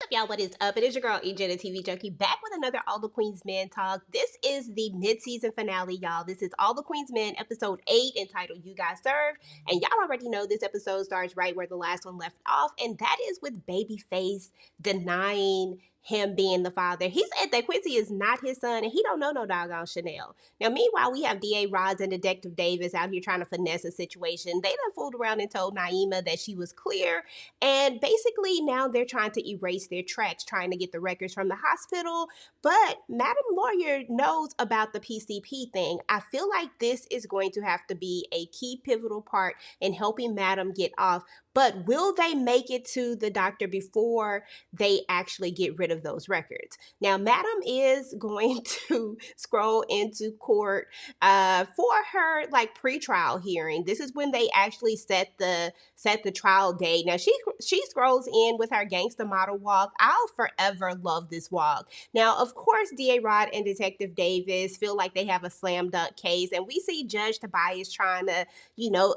up, y'all? What is up? It is your girl, EJ, the TV Junkie, back with another All the Queens Men talk. This is the mid-season finale, y'all. This is All the Queens Men, episode 8, entitled You Guys Serve. And y'all already know this episode starts right where the last one left off, and that is with Babyface denying him being the father. He said that Quincy is not his son, and he don't know no doggone Chanel. Now, meanwhile, we have DA Rods and Detective Davis out here trying to finesse a situation. They done fooled around and told Naima that she was clear, and basically now they're trying to erase their tracks, trying to get the records from the hospital. But Madam Lawyer knows about the PCP thing. I feel like this is going to have to be a key pivotal part in helping Madam get off. But will they make it to the doctor before they actually get rid of those records? Now, Madam is going to scroll into court for her like pre-trial hearing. This is when they actually set the trial date. Now, she scrolls in with her gangsta model walk. I'll forever love this walk. Now, of course, DA Rod and Detective Davis feel like they have a slam dunk case, and we see Judge Tobias trying to,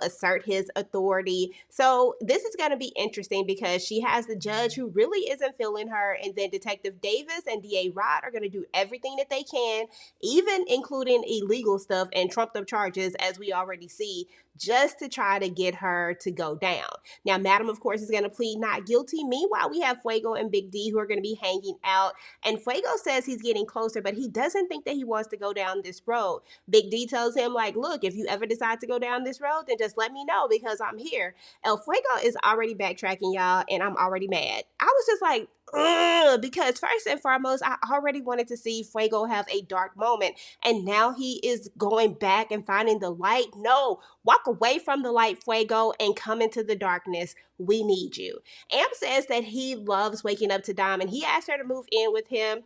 assert his authority. So this is going to be interesting because she has the judge who really isn't feeling her, and then Detective Davis and DA Rod are going to do everything that they can, even including illegal stuff and trumped up charges, as we already see, just to try to get her to go down. Now, Madam, of course, is going to plead not guilty. Meanwhile, we have Fuego and Big D who are going to be hanging out, and Fuego says he's getting closer, but he doesn't think that he wants to go down this road. Big D tells him, like, look, if you ever decide to go down this road, then just let me know because I'm here. El Fuego is already backtracking, y'all, and I'm already mad. I was just like, ugh, because first and foremost, I already wanted to see Fuego have a dark moment, and now he is going back and finding the light. No, walk away from the light, Fuego, and come into the darkness. We need you. Amp says that he loves waking up to Dom, and he asked her to move in with him.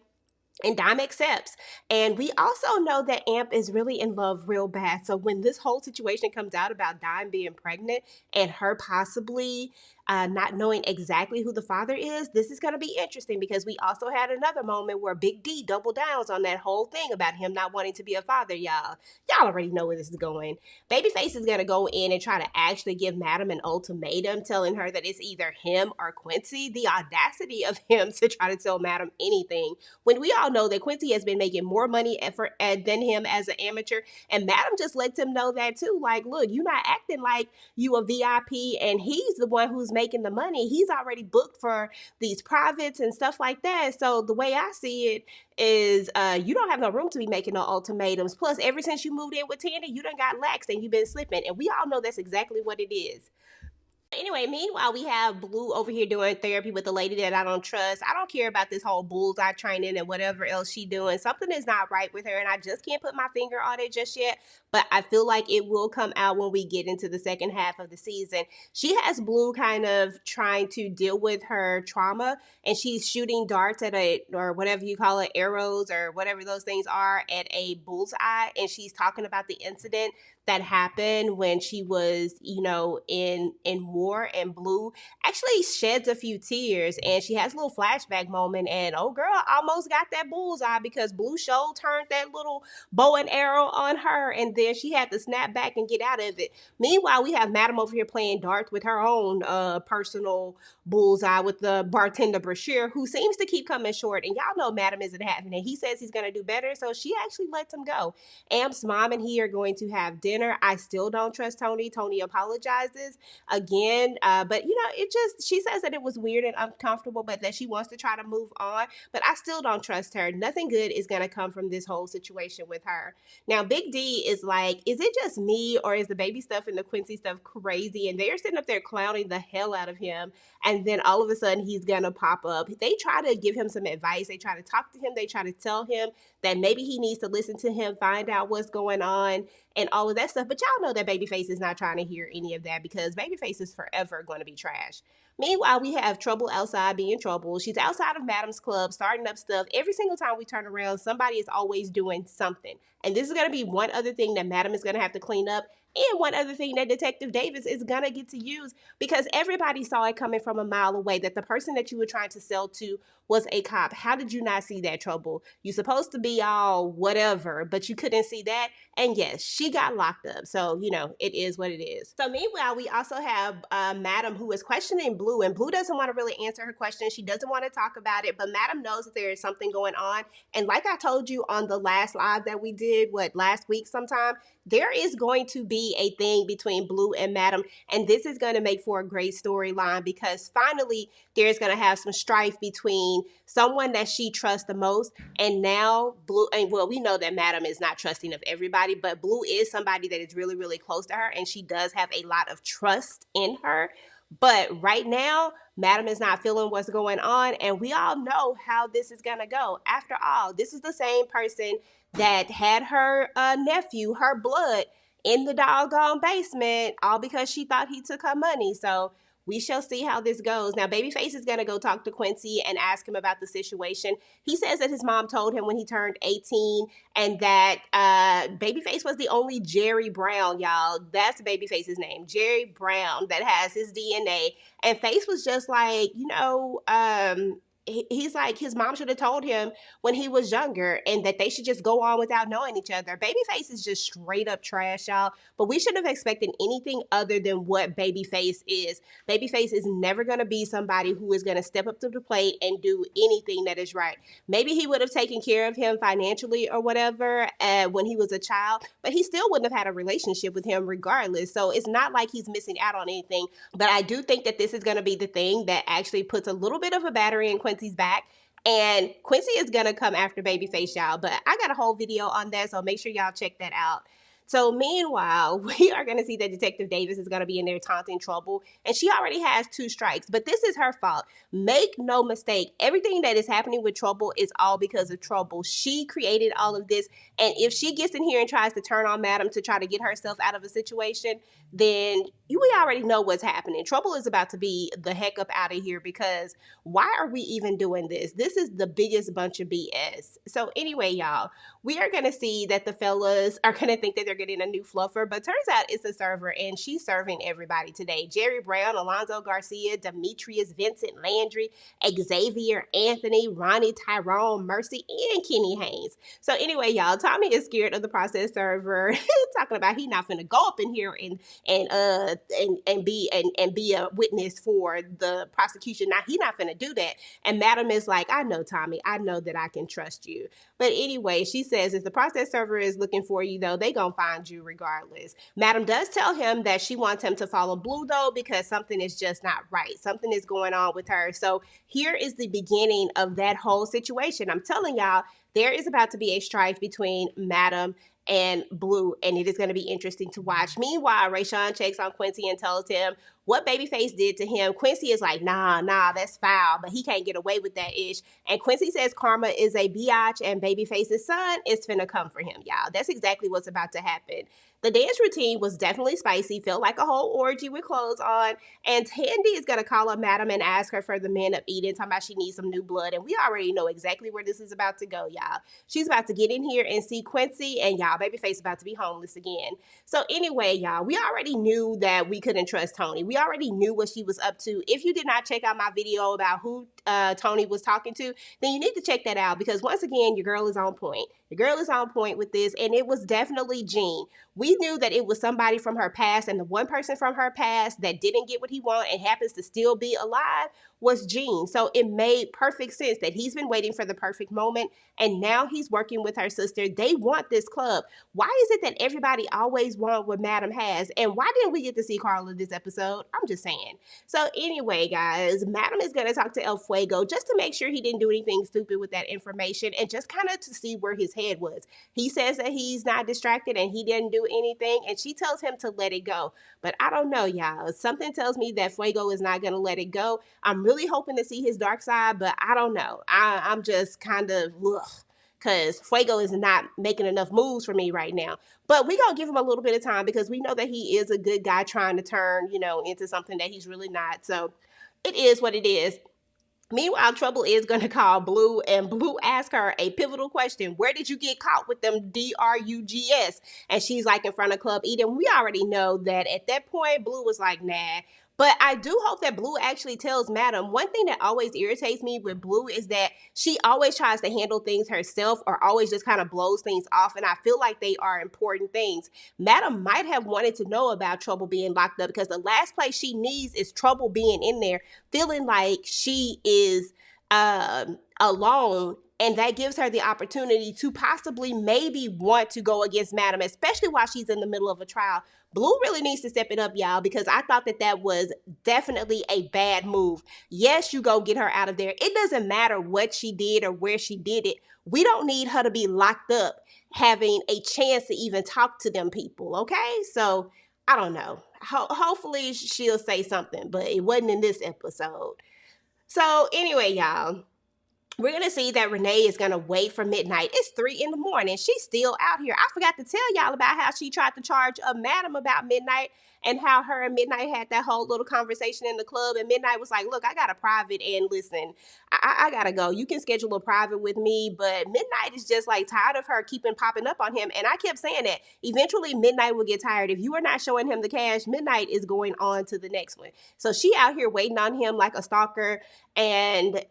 And Dom accepts. And we also know that Amp is really in love real bad. So when this whole situation comes out about Dom being pregnant and her possibly not knowing exactly who the father is, this is going to be interesting because we also had another moment where Big D doubled downs on that whole thing about him not wanting to be a father, y'all. Y'all already know where this is going. Babyface is going to go in and try to actually give Madam an ultimatum, telling her that it's either him or Quincy. The audacity of him to try to tell Madam anything when we all know that Quincy has been making more money than him as an amateur, and Madam just lets him know that too. Like, look, you're not acting like you a VIP, and he's the one who's making the money. He's already booked for these privates and stuff like that. So the way I see it is you don't have no room to be making no ultimatums. Plus, ever since you moved in with Tandy, you done got laxed and you've been slipping, and we all know that's exactly what it is. Anyway, meanwhile, we have Blue over here doing therapy with the lady that I don't trust. I don't care about this whole bullseye training and whatever else she doing. Something is not right with her, and I just can't put my finger on it just yet. But I feel like it will come out when we get into the second half of the season. She has Blue kind of trying to deal with her trauma, and she's shooting darts at or whatever you call it, arrows or whatever those things are, at a bullseye. And she's talking about the incident that happened when she was, in war, and Blue actually sheds a few tears, and she has a little flashback moment, and oh girl almost got that bullseye because Blue show turned that little bow and arrow on her, and then she had to snap back and get out of it. Meanwhile, we have Madam over here playing darts with her own personal bullseye with the bartender Brashear, who seems to keep coming short, and y'all know Madam isn't having it. He says he's going to do better, so she actually lets him go. Amp's mom and he are going to have dinner. I still don't trust Tony. Tony apologizes again, but she says that it was weird and uncomfortable, but that she wants to try to move on. But I still don't trust her. Nothing good is going to come from this whole situation with her. Now, Big D is like, is it just me, or is the baby stuff and the Quincy stuff crazy? And they're sitting up there clowning the hell out of him. And then all of a sudden he's going to pop up. They try to give him some advice. They try to talk to him. They try to tell him that maybe he needs to listen to him, find out what's going on, and all of that stuff. But y'all know that Babyface is not trying to hear any of that because Babyface is forever going to be trash. Meanwhile, we have Trouble outside being Trouble. She's outside of Madam's club, starting up stuff. Every single time we turn around, somebody is always doing something. And this is going to be one other thing that Madam is going to have to clean up. And one other thing that Detective Davis is gonna get to use, because everybody saw it coming from a mile away that the person that you were trying to sell to was a cop. How did you not see that, Trouble? You're supposed to be all whatever, but you couldn't see that. And yes, she got locked up. So, it is what it is. So meanwhile, we also have Madam, who is questioning Blue, and Blue doesn't want to really answer her question. She doesn't want to talk about it, but Madam knows that there is something going on. And like I told you on the last live that we did, last week sometime, there is going to be a thing between Blue and Madam, and this is going to make for a great storyline, because finally there's going to have some strife between someone that she trusts the most, and now Blue, and well, we know that Madam is not trusting of everybody, but Blue is somebody that is really, really close to her, and she does have a lot of trust in her. But right now, Madam is not feeling what's going on, and we all know how this is going to go. After all, this is the same person that had her nephew, her blood, in the doggone basement, all because she thought he took her money. So we shall see how this goes. Now, Babyface is going to go talk to Quincy and ask him about the situation. He says that his mom told him when he turned 18, and that Babyface was the only Jerry Brown, y'all. That's Babyface's name, Jerry Brown, that has his DNA. And Face was just like, he's like, his mom should have told him when he was younger, and that they should just go on without knowing each other. Babyface is just straight up trash, y'all. But we shouldn't have expected anything other than what Babyface is. Babyface is never going to be somebody who is going to step up to the plate and do anything that is right. Maybe he would have taken care of him financially or whatever when he was a child, but he still wouldn't have had a relationship with him regardless. So it's not like he's missing out on anything. But I do think that this is going to be the thing that actually puts a little bit of a battery in Quincy's back. And Quincy is going to come after Babyface, y'all. But I got a whole video on that, so make sure y'all check that out. So meanwhile, we are going to see that Detective Davis is going to be in there taunting Trouble. And she already has 2 strikes, but this is her fault. Make no mistake, everything that is happening with Trouble is all because of Trouble. She created all of this. And if she gets in here and tries to turn on Madam to try to get herself out of a situation, then we already know what's happening. Trouble is about to be the heck up out of here, because why are we even doing this? This is the biggest bunch of BS. So anyway, y'all, we are going to see that the fellas are going to think that they're getting a new fluffer, but turns out it's a server, and she's serving everybody today. Jerry Brown, Alonzo Garcia, Demetrius, Vincent Landry, Xavier, Anthony, Ronnie, Tyrone, Mercy, and Kenny Haynes. So anyway, y'all, Tommy is scared of the process server, talking about he not finna go up in here and be a witness for the prosecution. Now he not finna do that. And Madam is like, I know, Tommy, I know that I can trust you. But anyway, she says if the process server is looking for you, though, they gonna find you regardless. Madam does tell him that she wants him to follow Blue, though, because something is just not right. Something is going on with her. So here is the beginning of that whole situation. I'm telling y'all, there is about to be a strife between Madam and Blue, and it is going to be interesting to watch. Meanwhile, Rayshawn checks on Quincy and tells him what Babyface did to him. Quincy is like, nah, that's foul, but he can't get away with that ish. And Quincy says karma is a biatch, and Babyface's son is finna come for him, y'all. That's exactly what's about to happen. The dance routine was definitely spicy, felt like a whole orgy with clothes on. And Tandy is going to call up Madam and ask her for the men of Eden, talking about she needs some new blood. And we already know exactly where this is about to go, y'all. She's about to get in here and see Quincy, and y'all, Babyface about to be homeless again. So anyway, y'all, we already knew that we couldn't trust Tony. We already knew what she was up to. If you did not check out my video about who Tony was talking to, then you need to check that out, because once again, your girl is on point. Your girl is on point with this, and it was definitely Jean. We knew that it was somebody from her past, and the one person from her past that didn't get what he wanted and happens to still be alive was Jean. So it made perfect sense that he's been waiting for the perfect moment, and now he's working with her sister. They want this club. Why is it that everybody always wants what Madam has? And why didn't we get to see Carla this episode? I'm just saying. So anyway, guys, Madam is going to talk to El Fuego just to make sure he didn't do anything stupid with that information, and just kind of to see where his head was. He says that he's not distracted and he didn't do anything, and she tells him to let it go. But I don't know, y'all. Something tells me that Fuego is not going to let it go. I'm really hoping to see his dark side, but I don't know. I'm just kind of, because Fuego is not making enough moves for me right now. But we're going to give him a little bit of time, because we know that he is a good guy trying to turn, into something that he's really not. So it is what it is. Meanwhile, Trouble is going to call Blue, and Blue asks her a pivotal question. Where did you get caught with them drugs? And she's like in front of Club Eden. We already know that at that point, Blue was like, nah. But I do hope that Blue actually tells Madam. One thing that always irritates me with Blue is that she always tries to handle things herself or always just kind of blows things off. And I feel like they are important things. Madam might have wanted to know about Trouble being locked up, because the last place she needs is Trouble being in there, feeling like she is alone, and that gives her the opportunity to possibly maybe want to go against Madam, especially while she's in the middle of a trial. Blue really needs to step it up, y'all, because I thought that that was definitely a bad move. Yes, you go get her out of there. It doesn't matter what she did or where she did it. We don't need her to be locked up having a chance to even talk to them people, okay? So, I don't know. Hopefully she'll say something, but it wasn't in this episode. So anyway, y'all, we're going to see that Renee is going to wait for midnight. It's 3 in the morning. She's still out here. I forgot to tell y'all about how she tried to charge a Madam about midnight, and how her and Midnight had that whole little conversation in the club. And Midnight was like, look, I got a private, and listen, I got to go. You can schedule a private with me. But Midnight is just like tired of her keeping popping up on him. And I kept saying that eventually Midnight will get tired. If you are not showing him the cash, Midnight is going on to the next one. So she out here waiting on him like a stalker. And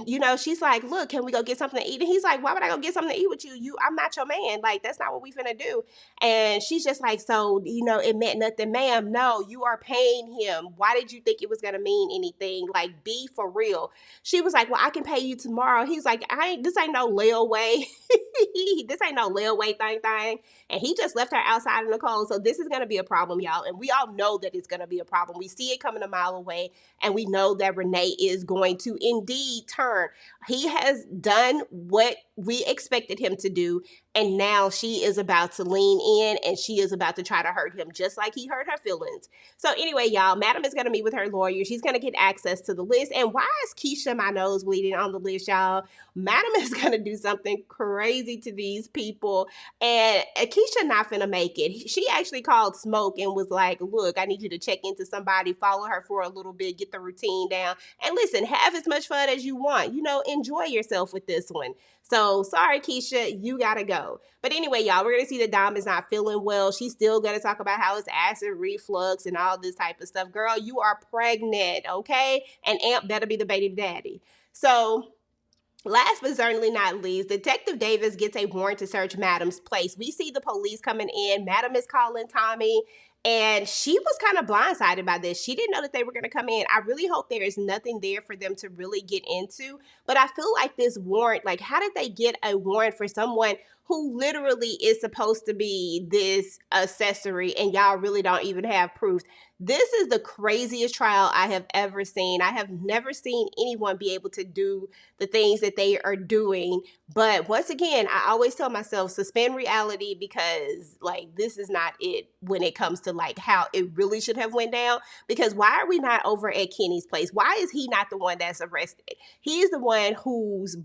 you know, she's like, look, can we go get something to eat? And he's like, why would I go get something to eat with you? I'm not your man. Like, that's not what we finna do. And she's just like, so, you know, it meant nothing, ma'am. No, you are paying him. Why did you think it was gonna mean anything? Like, be for real. She was like, well, I can pay you tomorrow. He's like, this ain't no layaway. This ain't no layaway thing. And he just left her outside in the cold. So this is gonna be a problem, y'all. And we all know that it's gonna be a problem. We see it coming a mile away. And we know that Renee is going to indeed turn. He has done what we expected him to do, and now she is about to lean in, and she is about to try to hurt him just like he hurt her feelings. So anyway, y'all, Madam is going to meet with her lawyer. She's going to get access to the list. And why is Keisha, my nose bleeding, on the list, y'all? Madam is going to do something crazy to these people, and Keisha not finna make it. She actually called Smoke and was like, look, I need you to check into somebody, follow her for a little bit, get the routine down, and listen, have as much fun as you want. You know, enjoy yourself with this one. So sorry, Keisha, you gotta go. But anyway, y'all, we're gonna see that Dom is not feeling well. She's still gonna talk about how it's acid reflux and all this type of stuff. Girl, you are pregnant, okay? And Amp better be the baby daddy. So last but certainly not least, Detective Davis gets a warrant to search Madam's place. We see the police coming in. Madam is calling Tommy, and she was kind of blindsided by this. She didn't know that they were going to come in. I really hope there is nothing there for them to really get into. But I feel like this warrant, like, how did they get a warrant for someone who literally is supposed to be this accessory, and y'all really don't even have proof? This is the craziest trial I have ever seen. I have never seen anyone be able to do the things that they are doing. But once again, I always tell myself, suspend reality, because like, this is not it when it comes to like how it really should have went down. Because why are we not over at Kenny's place? Why is he not the one that's arrested? He is the one whose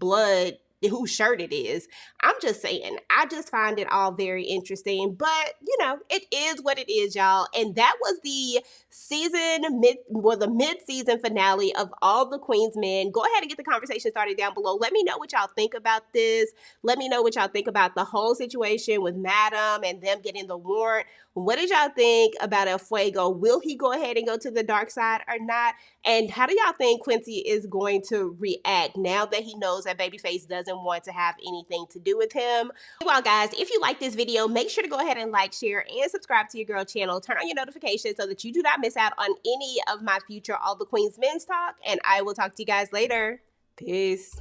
shirt it is. I'm just saying, I just find it all very interesting. But, you know, it is what it is, y'all. And that was the mid-season finale of All the Queen's Men. Go ahead and get the conversation started down below. Let me know what y'all think about this. Let me know what y'all think about the whole situation with Madam and them getting the warrant. What did y'all think about El Fuego? Will he go ahead and go to the dark side or not? And how do y'all think Quincy is going to react now that he knows that Babyface doesn't want to have anything to do with him? Well, guys, if you like this video, make sure to go ahead and like, share, and subscribe to your girl channel. Turn on your notifications so that you do not miss out on any of my future All the Queen's Men's talk. And I will talk to you guys later. Peace.